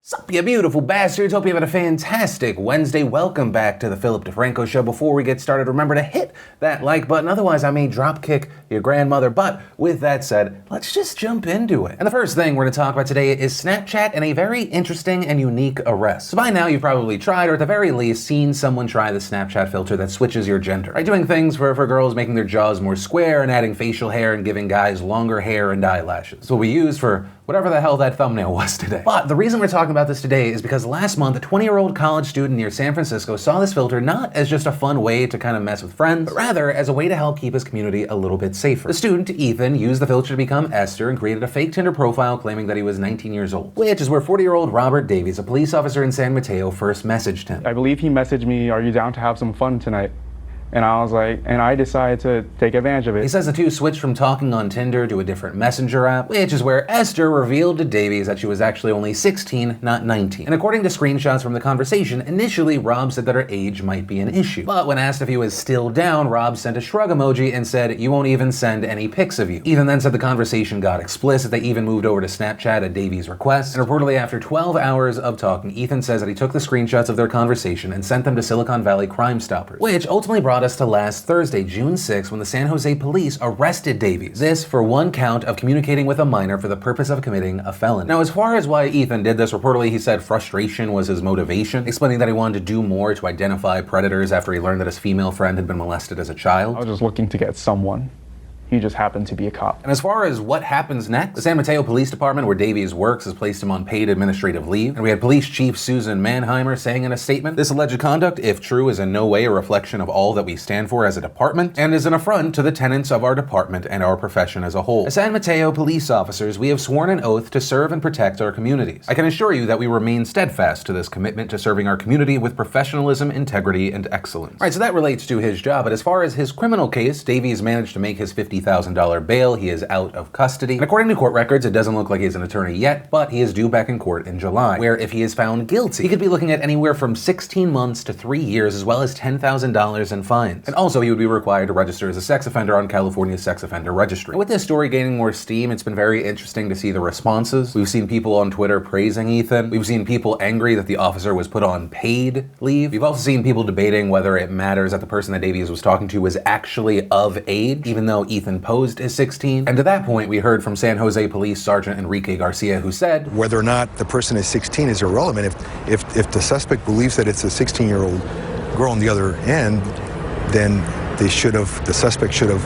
Sup, you beautiful bastards. Hope you had a fantastic Wednesday. Welcome back to the DeFranco Show. Before we get started, remember to hit that like button. Otherwise, I may drop kick your grandmother. But with that said, let's just jump into it. And the first thing we're going to talk about today is Snapchat and a very interesting and unique arrest. So by now, you've probably tried, or at the very least, seen someone try the Snapchat filter that switches your gender. Right? Doing things for girls, making their jaws more square and adding facial hair and giving guys longer hair and eyelashes. That's what we use for whatever the hell that thumbnail was today. But the reason we're talking about this today is because last month, a 20-year-old college student near San Francisco saw this filter not as just a fun way to kind of mess with friends, but rather as a way to help keep his community a little bit safer. The student, Ethan, used the filter to become Esther and created a fake Tinder profile claiming that he was 19 years old, which is where 40-year-old Robert Davies, a police officer in San Mateo, first messaged him. I believe he messaged me, "Are you down to have some fun tonight?" And I was like, and I decided to take advantage of it. He says the two switched from talking on Tinder to a different messenger app, which is where Esther revealed to Davies that she was actually only 16, not 19. And according to screenshots from the conversation, initially Rob said that her age might be an issue. But when asked if he was still down, Rob sent a shrug emoji and said, "You won't even send any pics of you." Ethan then said the conversation got explicit. They even moved over to Snapchat at Davies' request. And reportedly after 12 hours of talking, Ethan says that he took the screenshots of their conversation and sent them to Silicon Valley Crime Stoppers, which ultimately brought us to last Thursday, June 6, when the San Jose police arrested Davies. This for one count of communicating with a minor for the purpose of committing a felony. Now, as far as why Ethan did this, reportedly he said frustration was his motivation, explaining that he wanted to do more to identify predators after he learned that his female friend had been molested as a child. I was just looking to get someone. He just happened to be a cop. And as far as what happens next, the San Mateo Police Department, where Davies works, has placed him on paid administrative leave. And we had Police Chief Susan Mannheimer saying in a statement, "This alleged conduct, if true, is in no way a reflection of all that we stand for as a department and is an affront to the tenets of our department and our profession as a whole. As San Mateo police officers, we have sworn an oath to serve and protect our communities. I can assure you that we remain steadfast to this commitment to serving our community with professionalism, integrity, and excellence." Right, so that relates to his job. But as far as his criminal case, Davies managed to make his $50,000 bail. He is out of custody. And according to court records, it doesn't look like he has an attorney yet, but he is due back in court in July, where if he is found guilty, he could be looking at anywhere from 16 months to 3 years, as well as $10,000 in fines. And also, he would be required to register as a sex offender on California's sex offender registry. And with this story gaining more steam, it's been very interesting to see the responses. We've seen people on Twitter praising Ethan. We've seen people angry that the officer was put on paid leave. We've also seen people debating whether it matters that the person that Davies was talking to was actually of age, even though Ethan posed is 16. And to that point, we heard from San Jose Police Sergeant Enrique Garcia, who said, "Whether or not the person is 16 is irrelevant. If the suspect believes that it's a 16-year-old girl on the other end, then the suspect should have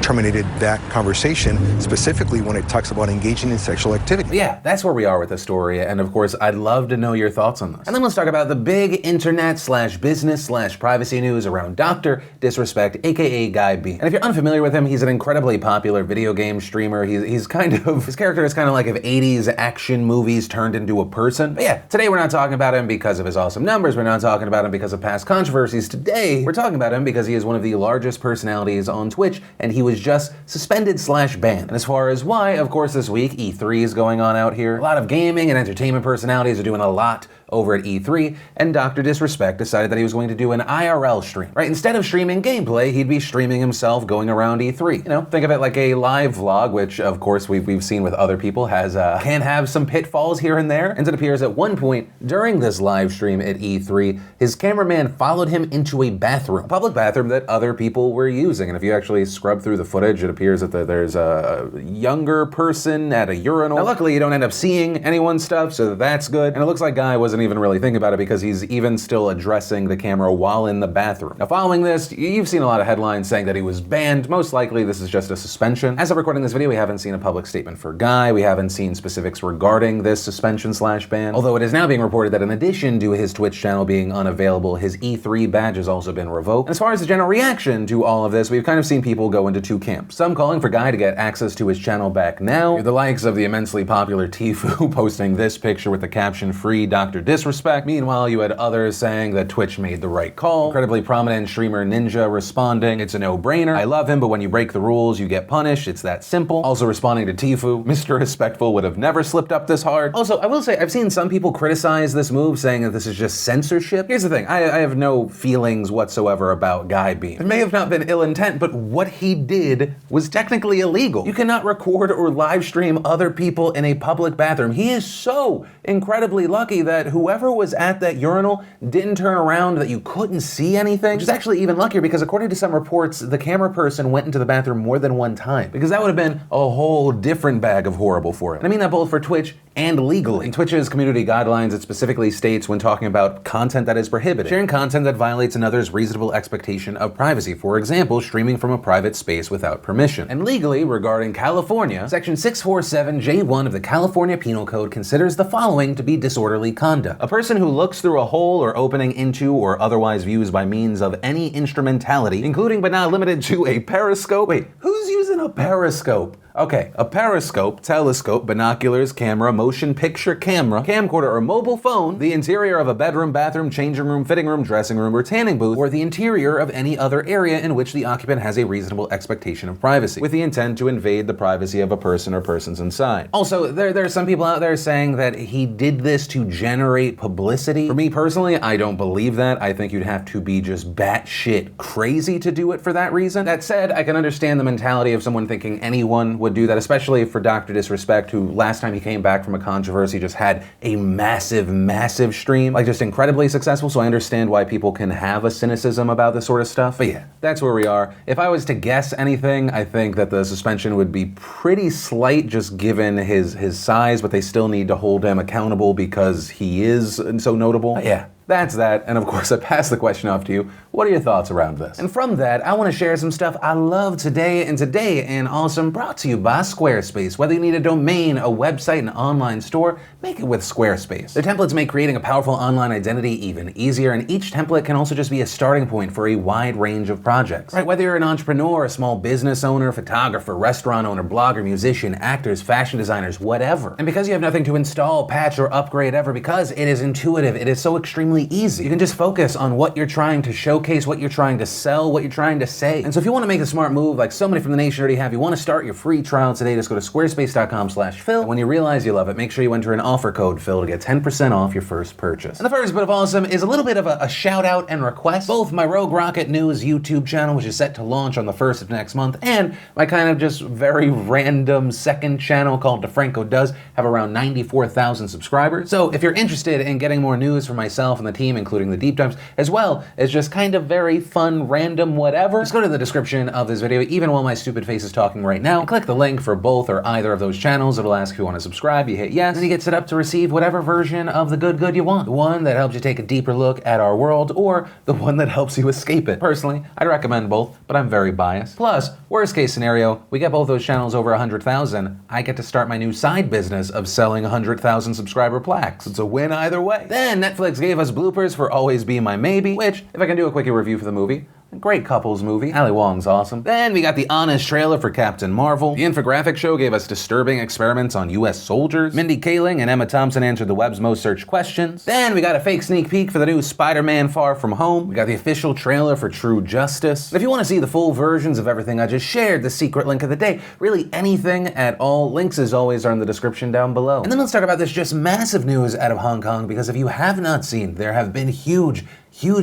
terminated that conversation, specifically when it talks about engaging in sexual activity." Yeah, that's where we are with the story, and of course, I'd love to know your thoughts on this. And then let's talk about the big internet/business/privacy news around Dr. Disrespect, aka Guy B. And if you're unfamiliar with him, he's an incredibly popular video game streamer. He's kind of, his character is kind of like if 80s action movies turned into a person. But yeah, today we're not talking about him because of his awesome numbers. We're not talking about him because of past controversies. Today, we're talking about him because he is one of the largest personalities on Twitch, and he was just suspended/banned. And as far as why, of course, this week E3 is going on out here. A lot of gaming and entertainment personalities are doing a lot over at E3, and Dr. Disrespect decided that he was going to do an IRL stream, right? Instead of streaming gameplay, he'd be streaming himself going around E3. You know, think of it like a live vlog, which of course we've seen with other people can have some pitfalls here and there. And it appears at one point during this live stream at E3, his cameraman followed him into a bathroom, a public bathroom that other people were using. And if you actually scrub through the footage, it appears that there's a younger person at a urinal. Now, luckily, you don't end up seeing anyone's stuff, so that's good. And it looks like Guy wasn't even really thinking about it because he's even still addressing the camera while in the bathroom. Now, following this, you've seen a lot of headlines saying that he was banned. Most likely, this is just a suspension. As of recording this video, we haven't seen a public statement for Guy. We haven't seen specifics regarding this suspension/ban. Although it is now being reported that in addition to his Twitch channel being unavailable, his E3 badge has also been revoked. And as far as the general reaction to all of this, we've kind of seen people go into two camps. Some calling for Guy to get access to his channel back now. The likes of the immensely popular Tfue posting this picture with the caption, "Free Dr. Disrespect. Meanwhile, you had others saying that Twitch made the right call. Incredibly prominent streamer Ninja responding, it's a no-brainer. I love him, but when you break the rules, you get punished. It's that simple. Also responding to Tfue, Mr. Respectful would have never slipped up this hard. Also, I will say, I've seen some people criticize this move, saying that this is just censorship. Here's the thing, I have no feelings whatsoever about Guy Beam. It may have not been ill intent, but what he did was technically illegal. You cannot record or live stream other people in a public bathroom. He is so incredibly lucky that whoever was at that urinal didn't turn around, that you couldn't see anything, which is actually even luckier because according to some reports, the camera person went into the bathroom more than one time, because that would have been a whole different bag of horrible for him. And I mean that both for Twitch and legally. In Twitch's community guidelines, it specifically states when talking about content that is prohibited, sharing content that violates another's reasonable expectation of privacy, for example, streaming from a private space without permission. And legally, regarding California, Section 647J1 of the California Penal Code considers the following to be disorderly conduct. A person who looks through a hole or opening into or otherwise views by means of any instrumentality, including but not limited to a periscope. Wait, who's using a periscope? Okay, a periscope, telescope, binoculars, camera, motion picture camera, camcorder, or mobile phone, the interior of a bedroom, bathroom, changing room, fitting room, dressing room, or tanning booth, or the interior of any other area in which the occupant has a reasonable expectation of privacy, with the intent to invade the privacy of a person or persons inside. Also, there are some people out there saying that he did this to generate publicity. For me personally, I don't believe that. I think you'd have to be just batshit crazy to do it for that reason. That said, I can understand the mentality of someone thinking anyone would do that, especially for Dr. Disrespect, who last time he came back from a controversy just had a massive stream, like just incredibly successful, so I understand why people can have a cynicism about this sort of stuff. But yeah, that's where we are. If I was to guess anything, I think that the suspension would be pretty slight just given his size, but they still need to hold him accountable because he is so notable. But yeah. That's that, and of course I pass the question off to you. What are your thoughts around this? And from that, I want to share some stuff I love today, and today in Awesome brought to you by Squarespace. Whether you need a domain, a website, an online store, make it with Squarespace. Their templates make creating a powerful online identity even easier, and each template can also just be a starting point for a wide range of projects. Right, whether you're an entrepreneur, a small business owner, photographer, restaurant owner, blogger, musician, actors, fashion designers, whatever. And because you have nothing to install, patch, or upgrade ever, because it is intuitive, it is so extremely easy. You can just focus on what you're trying to showcase, what you're trying to sell, what you're trying to say. And so if you want to make a smart move like so many from the nation already have, you want to start your free trial today, just go to squarespace.com/Phil. And when you realize you love it, make sure you enter an offer code Phil to get 10% off your first purchase. And the first bit of awesome is a little bit of a shout out and request. Both my Rogue Rocket News YouTube channel, which is set to launch on the 1st of next month, and my kind of just very random second channel called DeFranco Does have around 94,000 subscribers. So if you're interested in getting more news from myself and the team, including the deep dives, as well as just kind of very fun, random whatever, just go to the description of this video, even while my stupid face is talking right now, and click the link for both or either of those channels. It'll ask if you want to subscribe, you hit yes, and you get set up to receive whatever version of the good you want. The one that helps you take a deeper look at our world, or the one that helps you escape it. Personally, I'd recommend both, but I'm very biased. Plus, worst case scenario, we get both those channels over 100,000, I get to start my new side business of selling 100,000 subscriber plaques. It's a win either way. Then Netflix gave us bloopers for Always Be My Maybe, which, if I can do a quickie review for the movie, a great couples movie. Ali Wong's awesome. Then we got the honest trailer for Captain Marvel. The infographic show gave us disturbing experiments on US soldiers. Mindy Kaling and Emma Thompson answered the web's most searched questions. Then we got a fake sneak peek for the new Spider-Man Far From Home. We got the official trailer for True Justice. And if you want to see the full versions of everything I just shared, the secret link of the day, really anything at all, links as always are in the description down below. And then let's talk about this just massive news out of Hong Kong, because if you have not seen, there have been huge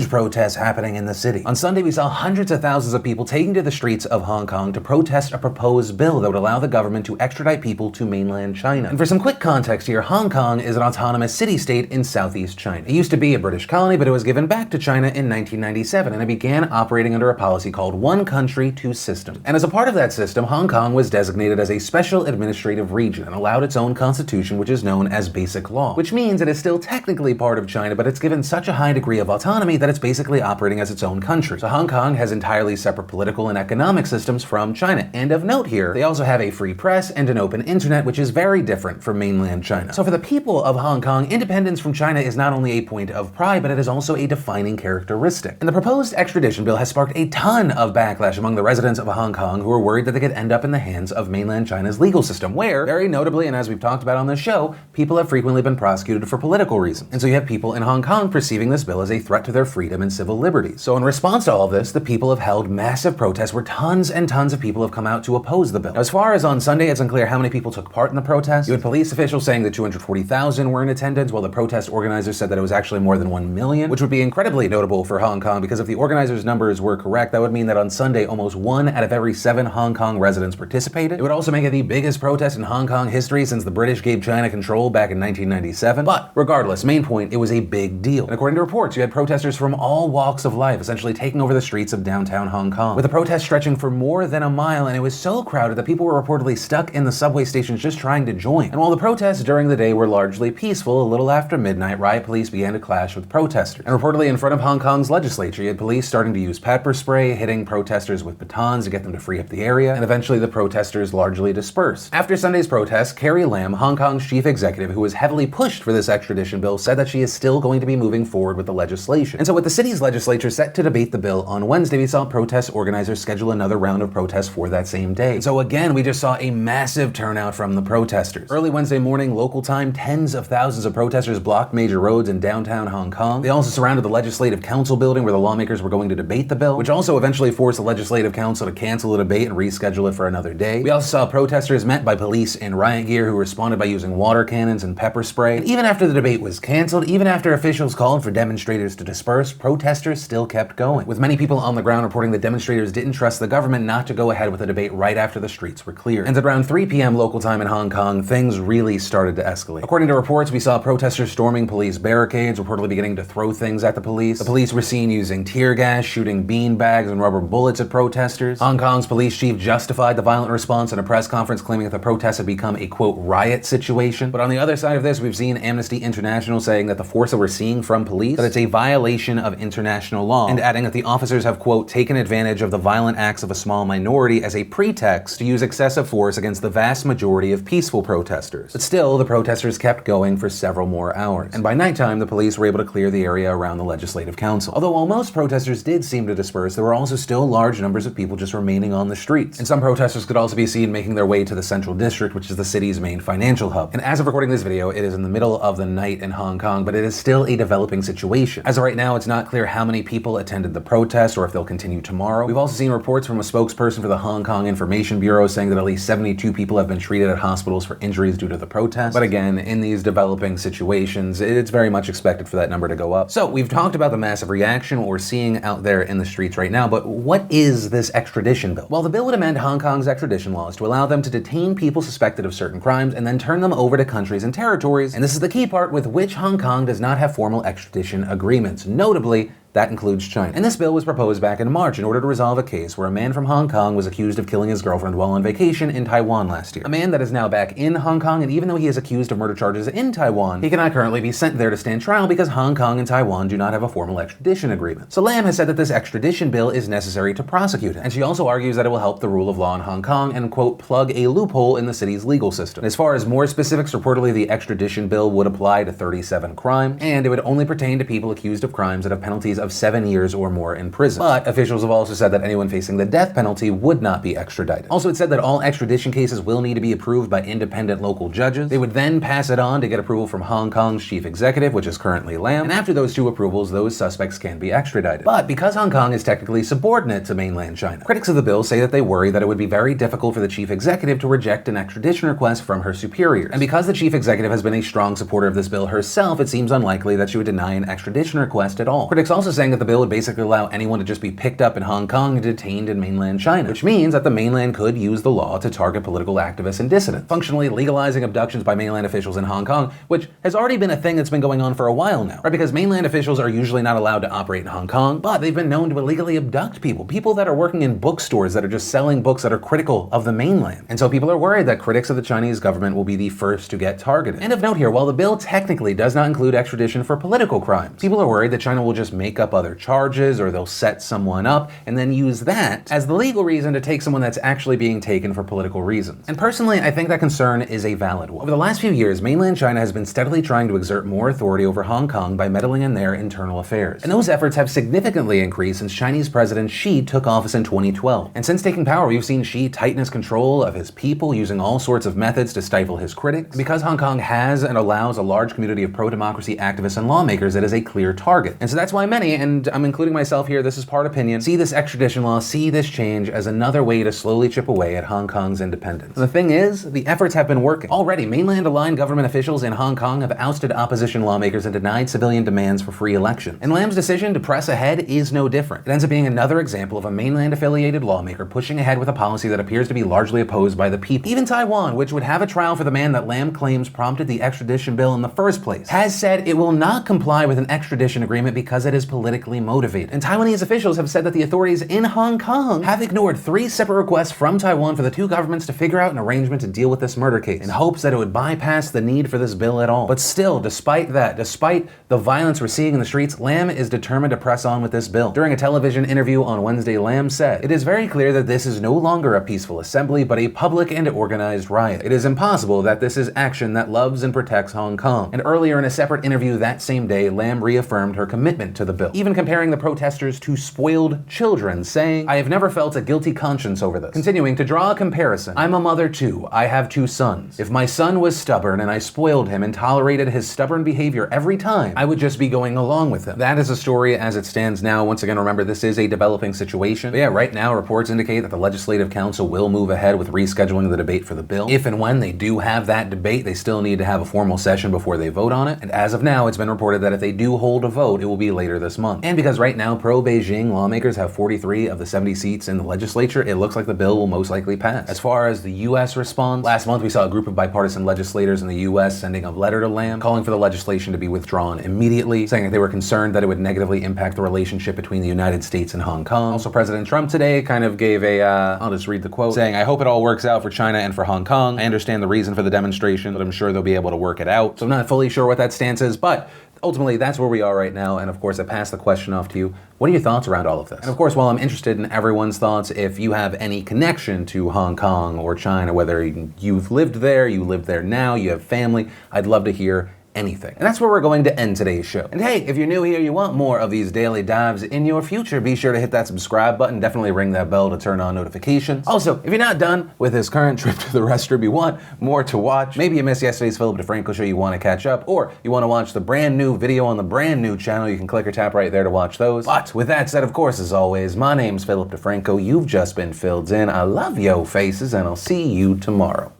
protests happening in the city. On Sunday, we saw hundreds of thousands of people taking to the streets of Hong Kong to protest a proposed bill that would allow the government to extradite people to mainland China. And for some quick context here, Hong Kong is an autonomous city-state in Southeast China. It used to be a British colony, but it was given back to China in 1997, and it began operating under a policy called One Country, Two Systems. And as a part of that system, Hong Kong was designated as a special administrative region and allowed its own constitution, which is known as Basic Law, which means it is still technically part of China, but it's given such a high degree of autonomy economy that it's basically operating as its own country. So Hong Kong has entirely separate political and economic systems from China. And of note here, they also have a free press and an open internet, which is very different from mainland China. So for the people of Hong Kong, independence from China is not only a point of pride, but it is also a defining characteristic. And the proposed extradition bill has sparked a ton of backlash among the residents of Hong Kong who are worried that they could end up in the hands of mainland China's legal system, where, very notably, and as we've talked about on this show, people have frequently been prosecuted for political reasons. And so you have people in Hong Kong perceiving this bill as a threat to their freedom and civil liberties. So in response to all of this, the people have held massive protests where tons and tons of people have come out to oppose the bill. Now, as far as on Sunday, it's unclear how many people took part in the protest. You had police officials saying that 240,000 were in attendance, while the protest organizers said that it was actually more than 1 million, which would be incredibly notable for Hong Kong, because if the organizers' numbers were correct, that would mean that on Sunday, almost 1 out of every 7 Hong Kong residents participated. It would also make it the biggest protest in Hong Kong history since the British gave China control back in 1997. But regardless, main point, it was a big deal. And according to reports, you had protesters from all walks of life essentially taking over the streets of downtown Hong Kong, with the protest stretching for more than a mile, and it was so crowded that people were reportedly stuck in the subway stations just trying to join. And while the protests during the day were largely peaceful, a little after midnight, riot police began to clash with protesters. And reportedly in front of Hong Kong's legislature, you had police starting to use pepper spray, hitting protesters with batons to get them to free up the area, and eventually the protesters largely dispersed. After Sunday's protest, Carrie Lam, Hong Kong's chief executive, who was heavily pushed for this extradition bill, said that she is still going to be moving forward with the legislation. And so with the city's legislature set to debate the bill on Wednesday, we saw protest organizers schedule another round of protests for that same day. And so again, we just saw a massive turnout from the protesters. Early Wednesday morning, local time, tens of thousands of protesters blocked major roads in downtown Hong Kong. They also surrounded the Legislative Council building where the lawmakers were going to debate the bill, which also eventually forced the Legislative Council to cancel the debate and reschedule it for another day. We also saw protesters met by police in riot gear who responded by using water cannons and pepper spray. And even after the debate was canceled, even after officials called for demonstrators to disperse, protesters still kept going, with many people on the ground reporting that demonstrators didn't trust the government not to go ahead with the debate right after the streets were cleared. And at around 3 p.m. local time in Hong Kong, things really started to escalate. According to reports, we saw protesters storming police barricades, reportedly beginning to throw things at the police. The police were seen using tear gas, shooting bean bags and rubber bullets at protesters. Hong Kong's police chief justified the violent response in a press conference, claiming that the protests had become a, quote, riot situation. But on the other side of this, we've seen Amnesty International saying that the force that we're seeing from police, that it's a violation of international law, and adding that the officers have, quote, taken advantage of the violent acts of a small minority as a pretext to use excessive force against the vast majority of peaceful protesters. But still, the protesters kept going for several more hours. And by nighttime, the police were able to clear the area around the Legislative Council. Although while most protesters did seem to disperse, there were also still large numbers of people just remaining on the streets. And some protesters could also be seen making their way to the Central District, which is the city's main financial hub. And as of recording this video, it is in the middle of the night in Hong Kong, but it is still a developing situation. As of right now, it's not clear how many people attended the protest or if they'll continue tomorrow. We've also seen reports from a spokesperson for the Hong Kong Information Bureau saying that at least 72 people have been treated at hospitals for injuries due to the protest. But again, in these developing situations, it's very much expected for that number to go up. So we've talked about the massive reaction, what we're seeing out there in the streets right now, but what is this extradition bill? Well, the bill would amend Hong Kong's extradition laws to allow them to detain people suspected of certain crimes and then turn them over to countries and territories, and this is the key part, with which Hong Kong does not have formal extradition agreements. Notably, that includes China. And this bill was proposed back in March in order to resolve a case where a man from Hong Kong was accused of killing his girlfriend while on vacation in Taiwan last year. A man that is now back in Hong Kong, and even though he is accused of murder charges in Taiwan, he cannot currently be sent there to stand trial because Hong Kong and Taiwan do not have a formal extradition agreement. So Lam has said that this extradition bill is necessary to prosecute him, and she also argues that it will help the rule of law in Hong Kong and, quote, plug a loophole in the city's legal system. And as far as more specifics, reportedly the extradition bill would apply to 37 crimes, and it would only pertain to people accused of crimes that have penalties of 7 years or more in prison. But officials have also said that anyone facing the death penalty would not be extradited. Also, it said that all extradition cases will need to be approved by independent local judges. They would then pass it on to get approval from Hong Kong's chief executive, which is currently Lam, and after those 2 approvals, those suspects can be extradited. But because Hong Kong is technically subordinate to mainland China, critics of the bill say that they worry that it would be very difficult for the chief executive to reject an extradition request from her superiors. And because the chief executive has been a strong supporter of this bill herself, it seems unlikely that she would deny an extradition request at all. Critics also saying that the bill would basically allow anyone to just be picked up in Hong Kong and detained in mainland China, which means that the mainland could use the law to target political activists and dissidents, functionally legalizing abductions by mainland officials in Hong Kong, which has already been a thing that's been going on for a while now, right? Because mainland officials are usually not allowed to operate in Hong Kong, but they've been known to illegally abduct people that are working in bookstores that are just selling books that are critical of the mainland. And so people are worried that critics of the Chinese government will be the first to get targeted. And of note here, while the bill technically does not include extradition for political crimes, people are worried that China will just make make up other charges or they'll set someone up and then use that as the legal reason to take someone that's actually being taken for political reasons. And personally, I think that concern is a valid one. Over the last few years, mainland China has been steadily trying to exert more authority over Hong Kong by meddling in their internal affairs. And those efforts have significantly increased since Chinese President Xi took office in 2012. And since taking power, we've seen Xi tighten his control of his people using all sorts of methods to stifle his critics. And because Hong Kong has and allows a large community of pro-democracy activists and lawmakers, it is a clear target. And so that's why many, and I'm including myself here, this is part opinion, see this extradition law, see this change as another way to slowly chip away at Hong Kong's independence. And the thing is, the efforts have been working. Already, mainland-aligned government officials in Hong Kong have ousted opposition lawmakers and denied civilian demands for free election. And Lam's decision to press ahead is no different. It ends up being another example of a mainland-affiliated lawmaker pushing ahead with a policy that appears to be largely opposed by the people. Even Taiwan, which would have a trial for the man that Lam claims prompted the extradition bill in the first place, has said it will not comply with an extradition agreement because it is politically motivated. And Taiwanese officials have said that the authorities in Hong Kong have ignored 3 separate requests from Taiwan for the two governments to figure out an arrangement to deal with this murder case in hopes that it would bypass the need for this bill at all. But still, despite that, despite the violence we're seeing in the streets, Lam is determined to press on with this bill. During a television interview on Wednesday, Lam said, "It is very clear that this is no longer a peaceful assembly, but a public and organized riot. It is impossible that this is action that loves and protects Hong Kong." And earlier in a separate interview that same day, Lam reaffirmed her commitment to the bill, even comparing the protesters to spoiled children, saying, "I have never felt a guilty conscience over this." Continuing to draw a comparison, "I'm a mother too. I have 2 sons. If my son was stubborn and I spoiled him and tolerated his stubborn behavior every time, I would just be going along with him." That is a story as it stands now. Once again, remember, this is a developing situation. But yeah, right now, reports indicate that the Legislative Council will move ahead with rescheduling the debate for the bill. If and when they do have that debate, they still need to have a formal session before they vote on it. And as of now, it's been reported that if they do hold a vote, it will be later this month. And because right now, pro-Beijing lawmakers have 43 of the 70 seats in the legislature, it looks like the bill will most likely pass. As far as the U.S. response, last month we saw a group of bipartisan legislators in the U.S. sending a letter to Lam calling for the legislation to be withdrawn immediately, saying that they were concerned that it would negatively impact the relationship between the United States and Hong Kong. Also, President Trump today kind of gave I'll just read the quote, saying, "I hope it all works out for China and for Hong Kong. I understand the reason for the demonstration, but I'm sure they'll be able to work it out." So I'm not fully sure what that stance is, but ultimately, that's where we are right now, and of course, I pass the question off to you. What are your thoughts around all of this? And of course, while I'm interested in everyone's thoughts, if you have any connection to Hong Kong or China, whether you've lived there, you live there now, you have family, I'd love to hear anything. And that's where we're going to end today's show. And hey, if you're new here, you want more of these daily dives in your future, be sure to hit that subscribe button, definitely ring that bell to turn on notifications. Also, if you're not done with this current trip to the restroom, you want more to watch, maybe you missed yesterday's Philip DeFranco show, you want to catch up, or you want to watch the brand new video on the brand new channel, you can click or tap right there to watch those. But with that said, of course, as always, my name's Philip DeFranco, you've just been filled in. I love yo faces, and I'll see you tomorrow.